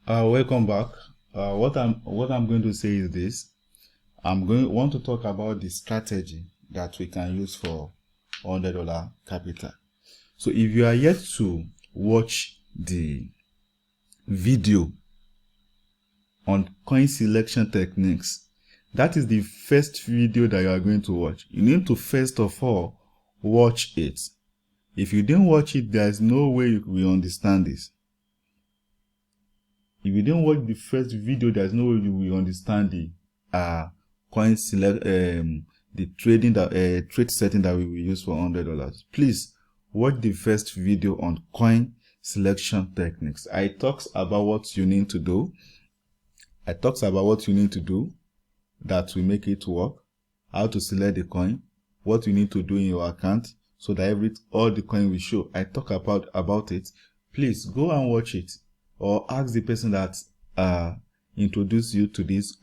Welcome back. What I'm going to say is this. Want to talk about the strategy that we can use for $100 capital. So if you are yet to watch the video on coin selection techniques, that is the first video that you are going to watch. You need to first of all watch it. If you didn't watch it, there is no way you will understand this. If you didn't watch the first video, there's no way you will understand the coin select the trading that trade setting that we will use for $100. Please watch the first video on coin selection techniques. I talks about what you need to do. That will make it work. How to select the coin, what you need to do in your account so that all the coin will show. I talk about it. Please go and watch it, or ask the person that introduced you to this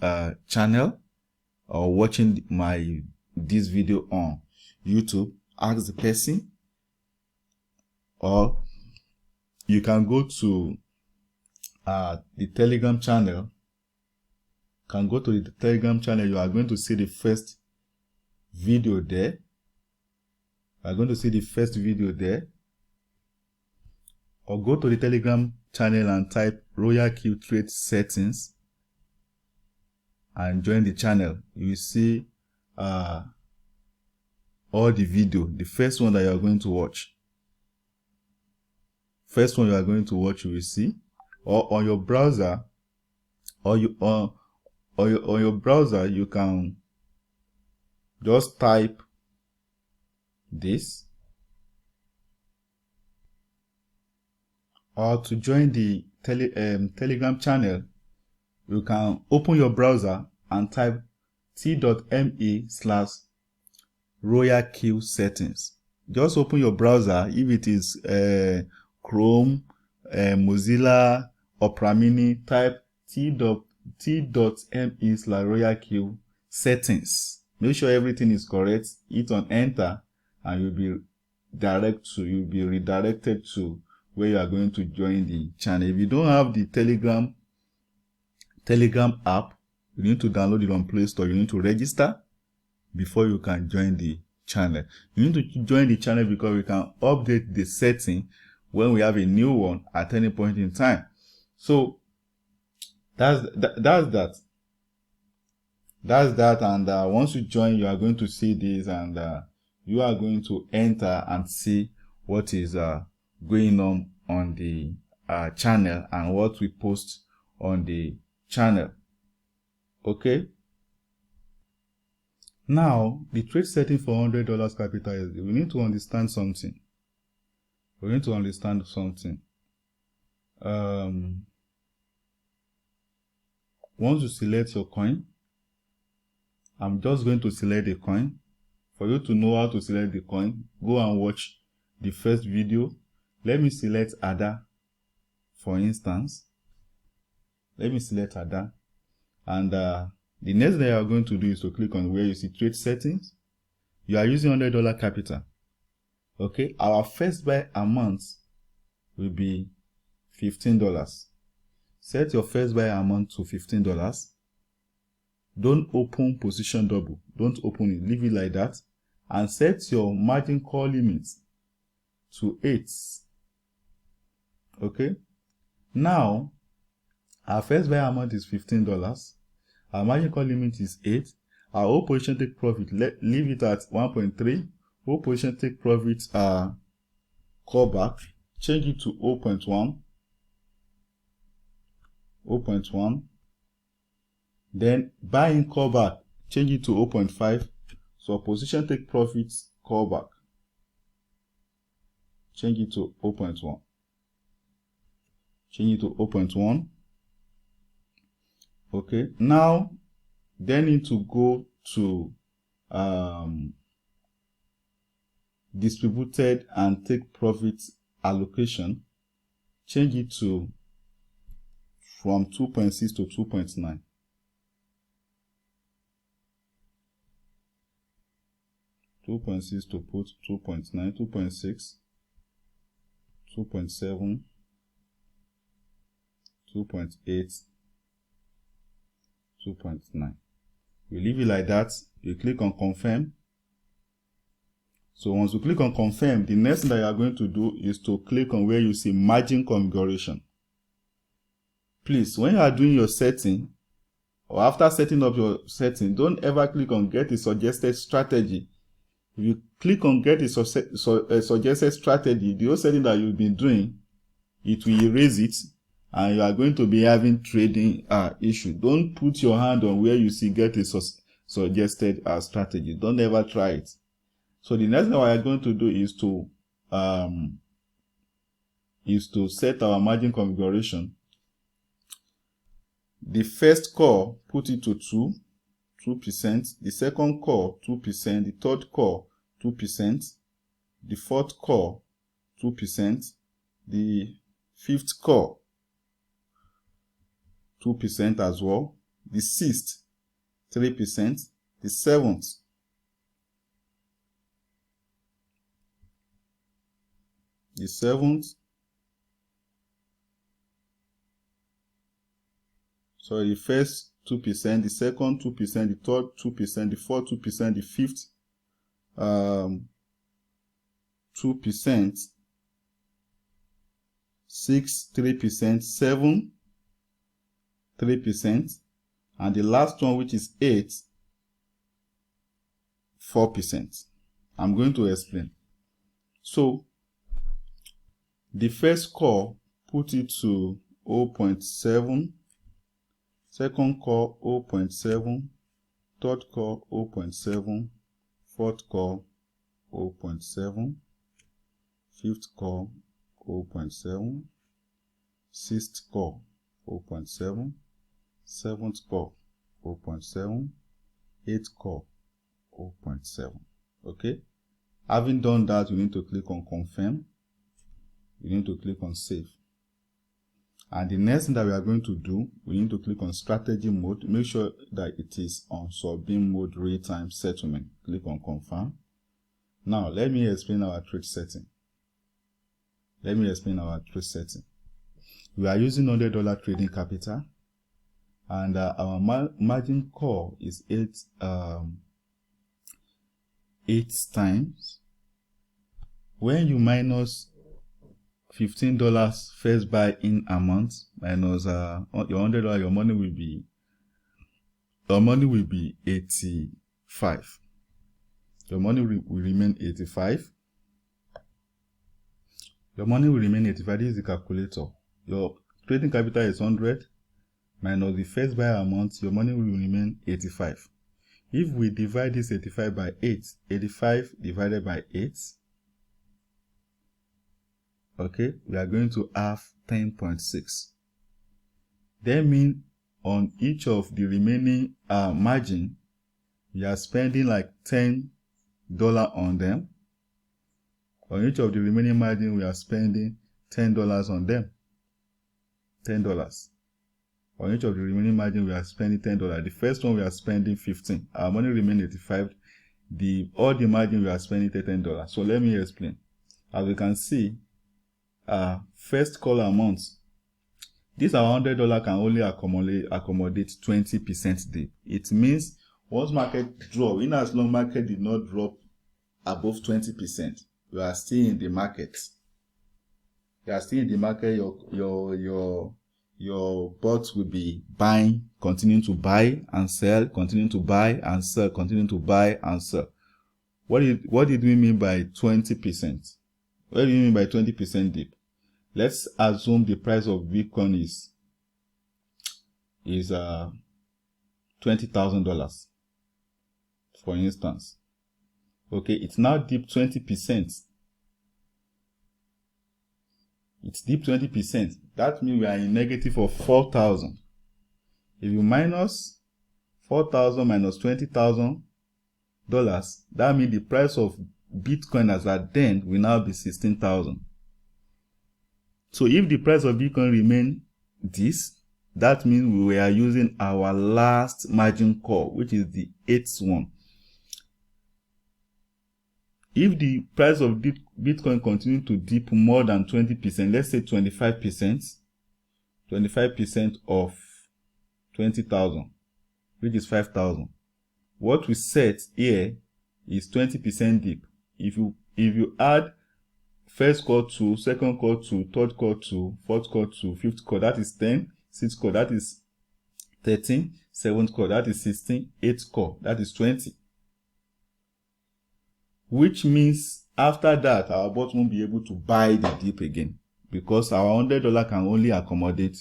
channel, or watching this video on YouTube. Ask the person, or you can go to the Telegram channel. You are going to see the first video there. Or go to the Telegram channel and type Royal Q Trade Settings and join the channel. You will see all the video. The first one that you are going to watch. You will see. Or on your browser, you can just type this. Or to join the Telegram channel, you can open your browser and type t.me/RoyalQ settings. Just open your browser. If it is Chrome, Mozilla, Opera Mini, type t.me/RoyalQ settings. Make sure everything is correct. Hit on enter and you'll be redirected to where you are going to join the channel. If you don't have the Telegram app, you need to download it on Play Store. You need to register before you can join the channel. You need to join the channel because we can update the setting when we have a new one at any point in time. So that's that. And once you join, you are going to see this, and you are going to enter and see what is going on the channel and what we post on the channel. Okay. Now, the trade setting for $100 capital is we need to understand something. Once you select your coin, I'm just going to select a coin. For you to know how to select the coin, go and watch the first video. Let me select ADA, for instance. And the next thing you are going to do is to click on where you see trade settings. You are using $100 capital. Okay, our first buy amount will be $15. Set your first buy amount to $15. Don't open position double. Don't open it. Leave it like that. And set your margin call limit to 8. Okay. Now, our first buy amount is $15. Our margin call limit is 8. Our whole position take profit, leave it at 1.3. Whole position take profit callback, change it to 0.1. Then buy in callback, change it to 0.5. So position take profits callback, change it to 0.1. Okay, now then need to go to distributed and take profits allocation, change it to from 2.6 to 2.9. 2.6 to put 2.9, 2.6, 2.7, 2.8, 2.9. You leave it like that. You click on confirm. So once you click on confirm, the next thing that you are going to do is to click on where you see margin configuration. Please, when you are doing your setting, or after setting up your setting, don't ever click on get a suggested strategy. If you click on get a suggested strategy, the whole setting that you've been doing, it will erase it, and you are going to be having trading issue. Don't put your hand on where you see get a suggested strategy. Don't ever try it. So the next thing we are going to do is to set our margin configuration. The first call, put it to 2%. The second call, 2%. The third call, 2%. The fourth call, 2%. The fifth call, 2% as well. The sixth, 3%. The seventh, so the first 2%, the second 2%, the third 2%, the fourth 2%, the fifth 2%, 6 3%, 7 3%, and the last one, which is 8, 4%. I'm going to explain. So the first call, put it to 0.7, second call 0.7, third call 0.7, fourth call 0.7, fifth call 0.7, sixth call 0.7, seventh call 0.7, eighth call 0.7. Okay, having done that, you need to click on confirm. You need to click on save. And the next thing that we are going to do, we need to click on strategy mode. Make sure that it is on sub-beam mode real-time settlement. Click on confirm. Now let me explain our trade setting. We are using $100 trading capital, and our margin call is 8 times. When you minus $15 first buy in amount minus your $100, your money will be 85. Your money will remain 85. Your money will remain 85. This is the calculator. Your trading capital is 100 minus the first buy amount. Your money will remain 85. If we divide this 85 by 8, 85 divided by 8, okay, we are going to have 10.6. That means on each of the remaining margin, we are spending like $10 on them. On each of the remaining margin, we are spending $10 on them. $10. On each of the remaining margin, we are spending $10. The first one, we are spending 15. Our money remains 85. All the margin, we are spending $10. So let me explain. As we can see, first call amounts. This our $100 can only accommodate 20% dip. It means once market drop, in as long market did not drop above 20%, you are still in the market. Your bots will be buying, continuing to buy and sell, continuing to buy and sell, continuing to buy and sell. What did we mean by 20%? What do you mean by 20% dip? Let's assume the price of Bitcoin is $20,000, for instance. Okay, it's now dipped 20%. It's dipped 20%. That means we are in negative of 4,000. If you minus 4,000 minus $20,000, that means the price of Bitcoin as at then will now be 16,000. So if the price of Bitcoin remain this, that means we are using our last margin call, which is the 8th one. If the price of Bitcoin continue to dip more than 20%, let's say 25%, 25% of 20,000, which is 5,000. What we set here is 20% dip. If you add first call 2, second call 2, third call 2, fourth call 2, fifth call, that is 10, sixth call, that is 13, seventh call, that is 16, eighth call, that is 20. Which means after that, our bot won't be able to buy the dip again, because our $100 can only accommodate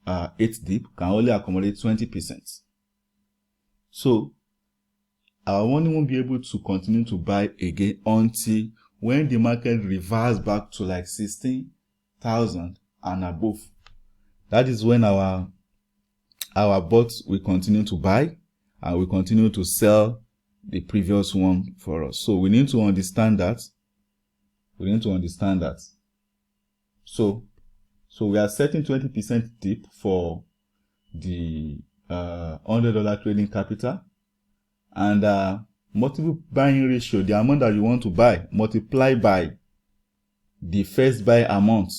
8 dip, can only accommodate 20%. So our money won't be able to continue to buy again until when the market reverses back to like 16,000 and above. That is when our bots will continue to buy and will continue to sell the previous one for us. So we need to understand that. So we are setting 20% dip for the $100 trading capital, and multiple buying ratio, the amount that you want to buy, multiply by the first buy amount.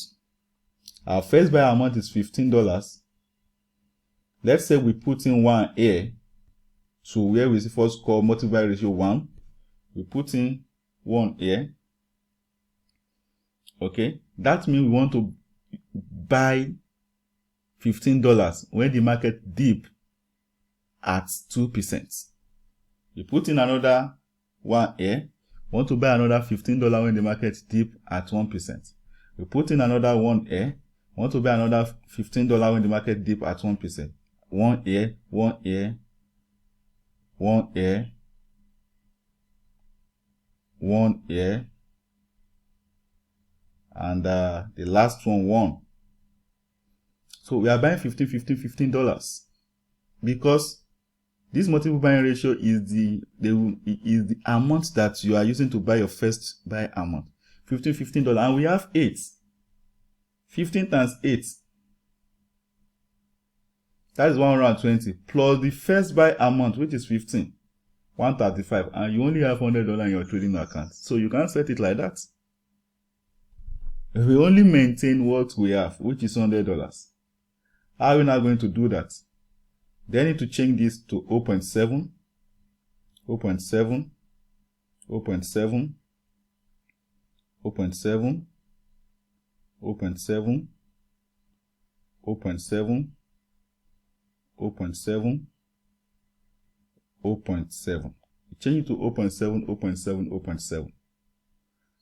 Our first buy amount is $15. Let's say we put in 1 here to where we first call multiply ratio 1. We put in 1 here. Okay, that means we want to buy $15 when the market dip at 2%. You put in another 1 here, want to buy another $15 when the market dip at 1%. You put in another 1 here, want to buy another $15 when the market dip at 1%. 1 here, 1 here, 1 here, 1 here, and the last one 1. So we are buying $15 because this multiple buying ratio is the amount that you are using to buy your first buy amount. $15, and we have 8. 15 times 8. That is 120 plus the first buy amount, which is 15, 135, and you only have $100 in your trading account. So you can't set it like that. We only maintain what we have, which is $100. How are we now going to do that? Then I need to change this to 0.7, 0.7, 0.7, 0.7, 0.7, 0.7, 0.7, 0.7. Change it to 0.7, 0.7, 0.7.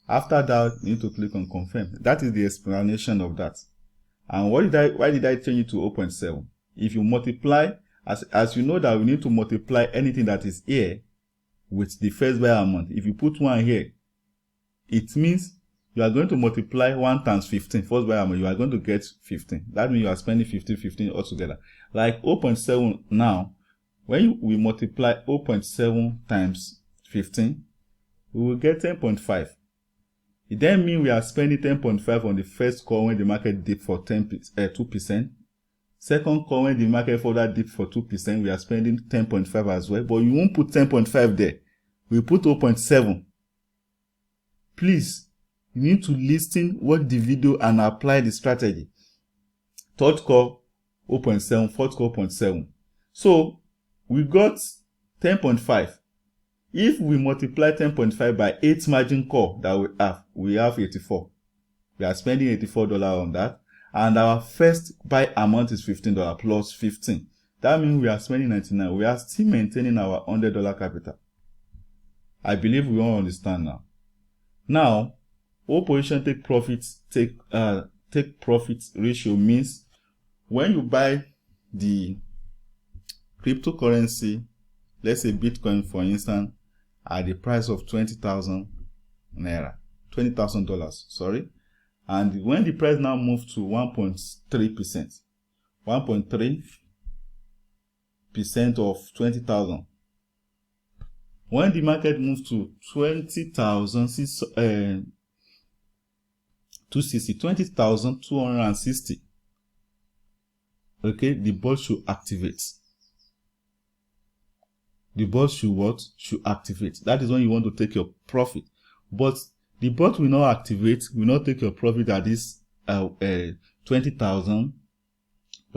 After that, you need to click on confirm. That is the explanation of that. And why did I change it to 0.7? If you multiply, as you know that we need to multiply anything that is here with the first buy amount. If you put 1 here, it means you are going to multiply 1 times 15, first buy amount, you are going to get 15. That means you are spending 15 altogether. Like 0.7 now, when we multiply 0.7 times 15, we will get 10.5. It then means we are spending 10.5 on the first call when the market dip for 2%. Second call when the market further dip for 2%, we are spending 10.5 as well. But you won't put 10.5 there. We put 0.7. Please, you need to listen, watch the video and apply the strategy. Third call 0.7, fourth call 0.7. So we got 10.5. If we multiply 10.5 by 8 margin call that we have 84. We are spending $84 on that. And our first buy amount is $15 plus 15. That means we are spending $99. We are still maintaining our $100 capital. I believe we all understand now. Now, all position take profit ratio means when you buy the cryptocurrency, let's say Bitcoin for instance, at the price of 20,000 naira, $20,000, sorry. And when the price now moves to 1.3%, 1.3% of 20,000. When the market moves to 20,260, okay, the bot should activate. The bot should what? Should activate. That is when you want to take your profit. But the bot will not activate, will not take your profit at this 20,000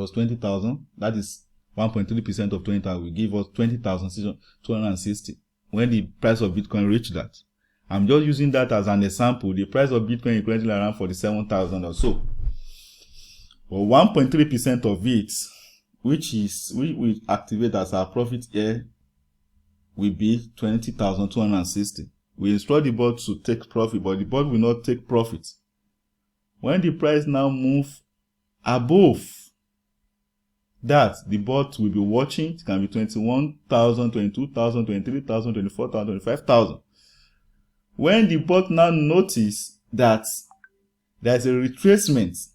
plus 20,000, that is 1.3% of 20,000 will give us 20,260 when the price of Bitcoin reach that. I'm just using that as an example. The price of Bitcoin is currently around 47,000 or so. But 1.3% of it, which we activate as our profit here, will be 20,260. We instruct the bot to take profit, but the bot will not take profit. When the price now move above that, the bot will be watching. It can be 21,000, 22,000, 23,000, 24,000, 25,000. When the bot now notice that there's a retracement,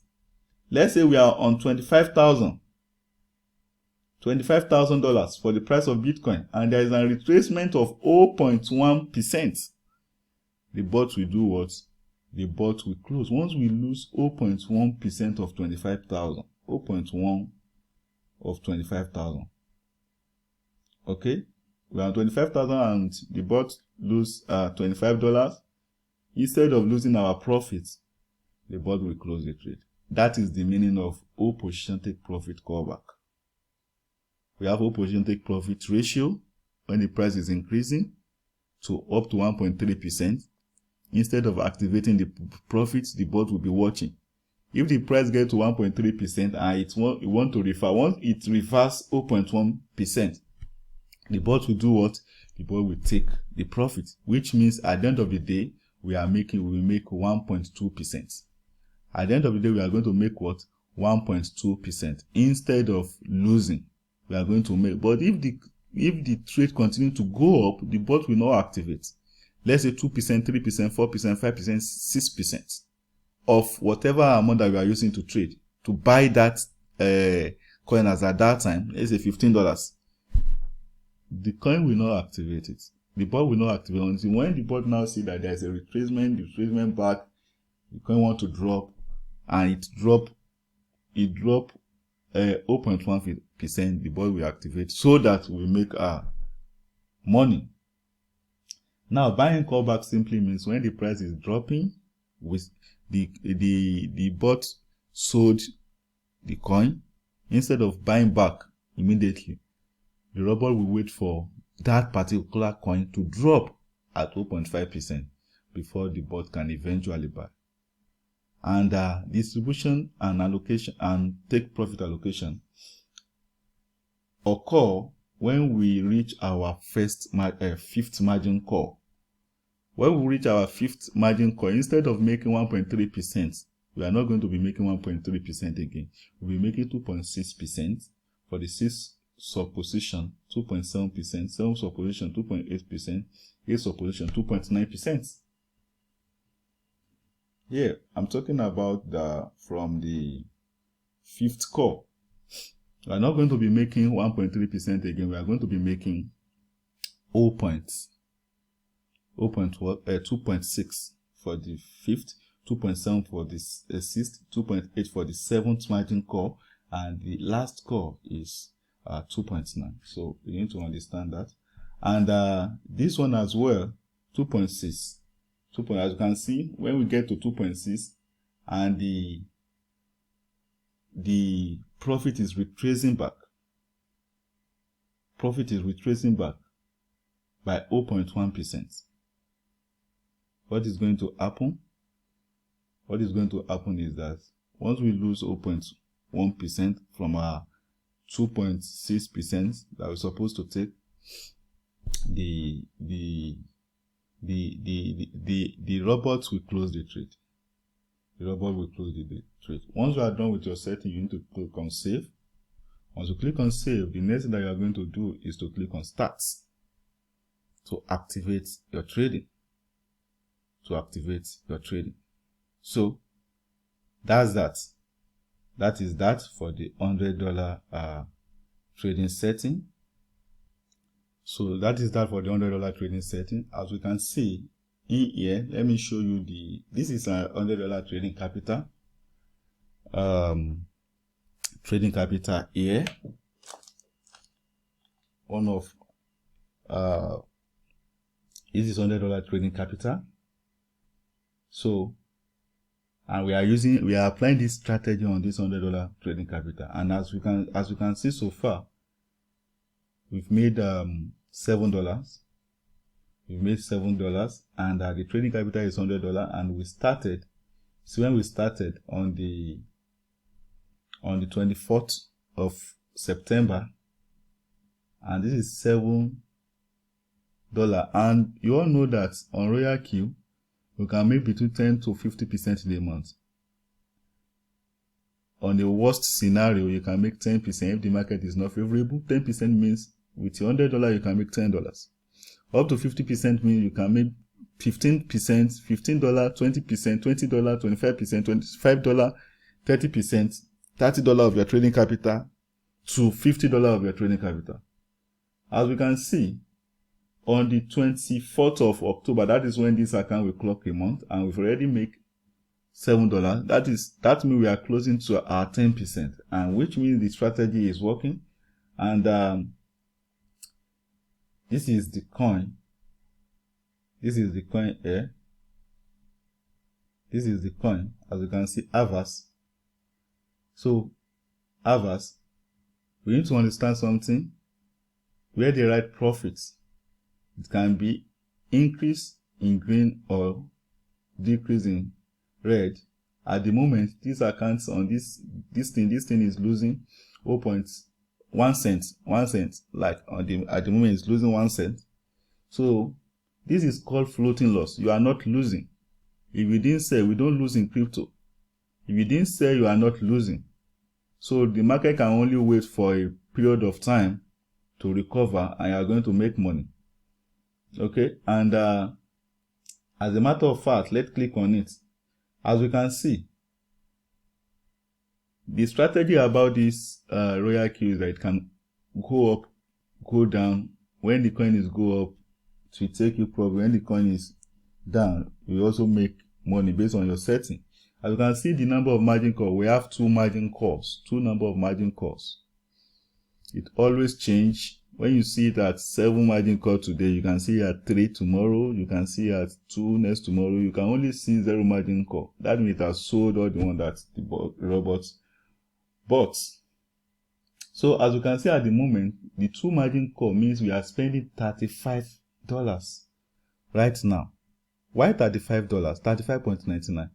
let's say we are on $25,000 for the price of Bitcoin, and there is a retracement of 0.1%, the bot will do what? The bot will close. Once we lose 0.1% of 25,000, 0.1 of 25,000. Okay? We are on 25,000 and the bot lose $25. Instead of losing our profits, the bot will close the trade. That is the meaning of O position take profit callback. We have O position take profit ratio when the price is increasing to up to 1.3%. Instead of activating the profits, the bot will be watching. If the price gets to 1.3% and it want to reverse, once it reverses 0.1%, the bot will do what? The bot will take the profit, which means at the end of the day, we will make 1.2%. At the end of the day, we are going to make what? 1.2%. Instead of losing, we are going to make. But if the trade continues to go up, the bot will not activate. Let's say 2%, 3%, 4%, 5%, 6% of whatever amount that we are using to trade, to buy that coin as at that time, let's say $15. The coin will not activate it. The bot will not activate it until when the bot now see that there is a retracement back, the coin want to drop, and it drop 0.1%, the bot will activate so that we make our money. Now, buying callback simply means when the price is dropping, with the bot sold the coin, instead of buying back immediately, the robot will wait for that particular coin to drop at 0.5% before the bot can eventually buy. And distribution and allocation and take profit allocation occur when we reach our fifth margin call. When we reach our fifth margin call, instead of making 1.3%, we are not going to be making 1.3% again. We'll be making 2.6% for the 6th supposition, 2.7%, 7th supposition, 2.8%, 8th supposition, 2.9%. Here, I'm talking about from the 5th call. We are not going to be making 1.3% again. We are going to be making 2.6 for the 5th, 2.7 for the 6th, 2.8 for the 7th margin call, and the last call is 2.9. So you need to understand that. And this one as well, 2.6. As you can see, when we get to 2.6 and the profit is retracing back. Profit is retracing back by 0.1%. What is going to happen? What is going to happen is that once we lose 0.1% from our 2.6% that we're supposed to take, the robot will close the trade. The robot will close the trade. Once you are done with your setting, you need to click on save. Once you click on save, the next thing that you are going to do is to click on start to activate your trading. So that's that. That is that for the $100 trading setting. So that is that for the $100 trading setting. As we can see in here, let me show you this is a $100 trading capital. Trading capital here. One of this is $100 trading capital. So And we are applying this strategy on this $100 trading capital. And as we can see so far, we've made $7. We've made $7, and the trading capital is $100. And we started. So when we started on the 24th of September, and this is $7. And you all know that on Royal Q, you can make between 10 to 50% in a month. On the worst scenario, you can make 10% if the market is not favorable. 10% means with your $100, you can make $10. Up to 50% means you can make 15%, $15, 20%, $20, 25%, $25, 30%, $30 of your trading capital to $50 of your trading capital. As we can see, on the 24th of October, that is when this account will clock a month, and we've already made $7. That means we are closing to our 10%, and which means the strategy is working. And this is the coin. This is the coin here. This is the coin, as you can see, Avas. So, Avas, we need to understand something. Where they write profits, it can be increase in green or decrease in red. At the moment, these accounts on this thing is losing 0.1 cent. 1 cent. Like at the moment, it's losing 1 cent. So this is called floating loss. You are not losing. If you didn't sell, we don't lose in crypto. If you didn't sell, you are not losing. So the market can only wait for a period of time to recover, and you are going to make money. Okay, and as a matter of fact, let's click on it. As we can see, the strategy about this Royal Q is that it can go up, go down. When the coin is go up, it will take you profit. When the coin is down, you also make money based on your setting. As you can see, the number of margin calls, we have two number of margin calls. It always change. When you see it at 7 margin call today, you can see at 3 tomorrow, you can see at 2 next tomorrow, you can only see 0 margin call. That means it has sold all the one that the robots bought. So as you can see at the moment, the 2 margin call means we are spending $35 right now. Why $35? 35.99.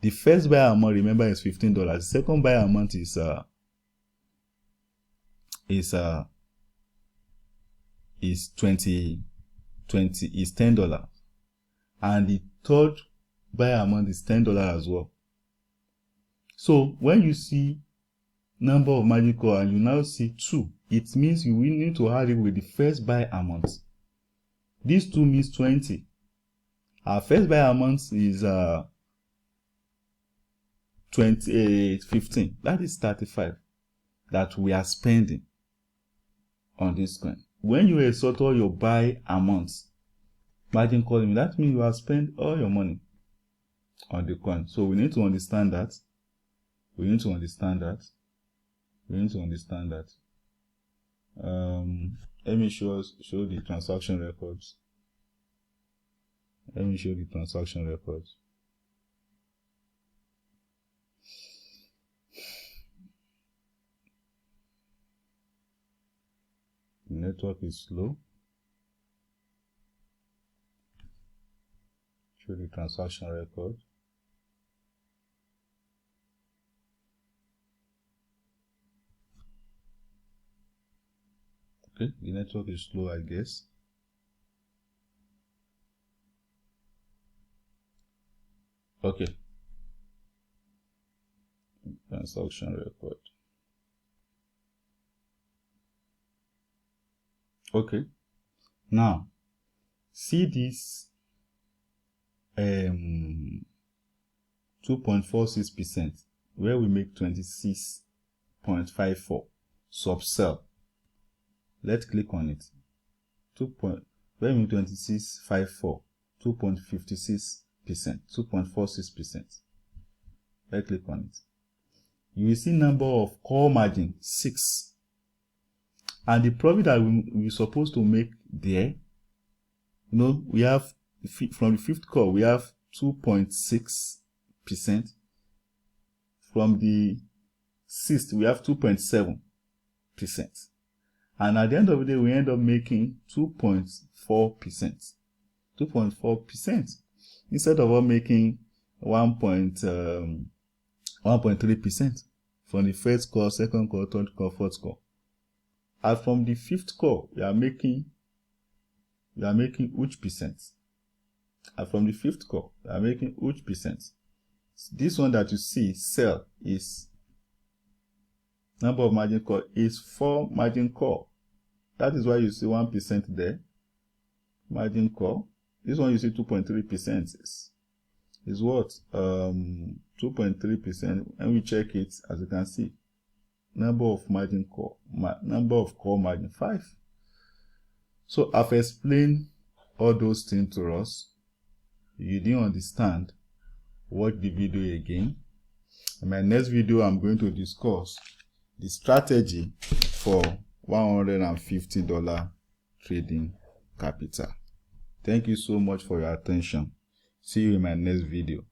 The first buy amount, remember, is $15. The second buy amount is $10, and the third buy amount is $10 as well. So when you see number of margin call and you now see 2, it means you will need to add it with the first buy amount. These 2 means 20. Our first buy amount is 15. That is 35 that we are spending on this coin. When you exhaust all your buy amounts, margin calling, that means you have spent all your money on the coin. So we need to understand that. Let me show the transaction records. The network is slow. Show the transaction record. Okay, the network is slow, I guess. Okay. Transaction record. Okay. Now, see this 2.46%, where we make 26.54 subsell. Let's click on it. Where we make 26.54, 2.56%, 2.46%. Let's click on it. You will see number of call margin 6. And the profit that we're supposed to make there, we have from the 5th call, we have 2.6%. from the 6th, we have 2.7%. And at the end of the day, we end up making 2.4%. 2.4%. Instead of us making 1.3% from the first call, second call, third call, fourth call. And from the 5th call, we are making which percent? And from the 5th call, we are making which percent? This one that you see, sell, is number of margin call is 4 margin call. That is why you see 1% there. Margin call. This one you see 2.3% is what? 2.3%. And we check it, as you can see. Number of margin call. Number of call margin 5. So I've explained all those things to us. You didn't understand, watch the video again. In my next video, I'm going to discuss the strategy for $150 trading capital. Thank you so much for your attention. See you in my next video.